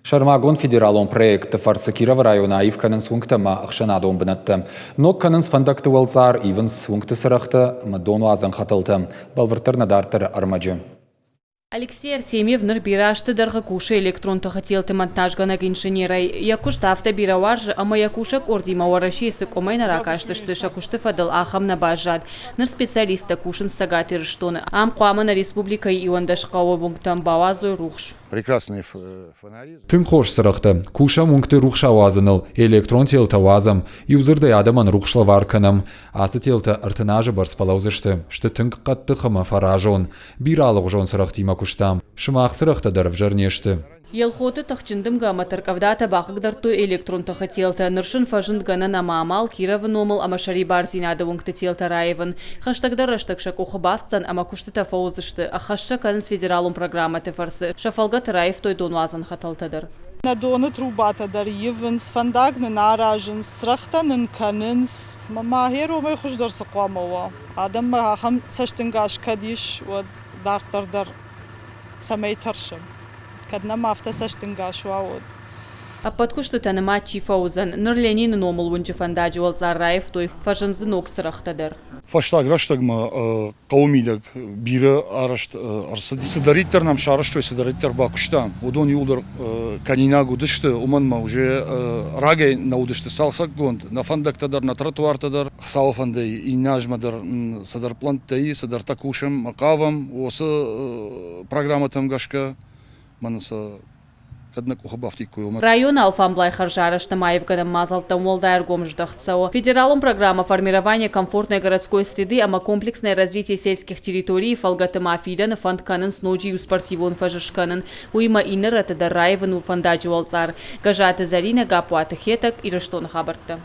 Шармагон федералон проекты фарсы Кирова района Ивканын свунктама ақшанадон бінатты. Нокканын фандакты уалцар Иванс свункты сырықты Мадону азан қатылты. Балвыртыр надартыр армаджы. Алексей Арсемьев нырбирашты дарға куши электрон тахатилты монтажганак инженерай. Якуш тафта бираваржы, ама якушак ордима уарашисы комайна ракаштышты шакушты фадыл ахам на бажад. Ныр специалиста кушин сагаты рыштоны. Ам куамана республика Ивандашкауы бунктан бавазой рухш. Прекрасный фонари. Тын хош сырықты. Куша мункты рухша вазыныл. Электрон телта вазам. Юзырды адаман рухшла варканам. Асы телта артынажы барспалаузышты. Шты тынк қатты хыма фаражон. Биралық жон сырықтима куштам. Шымақ сырықты дарып жарнешті. Елхоты тахчындым гама таркавдата бақыгдарту электрон тахатилта. Ныршын фажынд гана намамал, Кирова номал амашари барзинады вункты телта раевын. Хаштагдар раштакшак ухабатцан ама кушты тафаузышты. А хаштакан с федералум программа тефарсы. Шафалгат раев той донуазан хаталтадар. На доны трубатадар Иванс, фандагны наражын, срахтанын канынс. Мама херу май хуждар сақуамова. Адам ма хам саштынгаш кадиш вад дартардар самайтаршым. Кадна мафта саштынгаш вауд. А подкушты таныма чифаузан. Нырленин номал вунчы фандаджи уалцар раев той фажынзы нок сырахтадар. Фаштаг раштагма каумидак бире арашт арсади садариттер нам шараштой садариттер бакуштам. Удон юлдар канина гудышты уманма уже рагай на удышты салсак гонд. На фандактадар на тротуартадар сауфандай и нажмадар садар плантай садар такушем макавам. Осы программа там гашка манаса. Район Алфамблай Харжарашта Маевгадам Мазалтам Молдайр Гомждахцау. Федералом программа формирования комфортной городской среды, ама комплексное развитие сельских территорий Фалгатама Фидан фонд канен сноджи спортивон фажишканен. Уима иннер это дараеван у фондаджи Уалцар. Гажата Зарина Гапуата Хетак и Раштон Хабарта.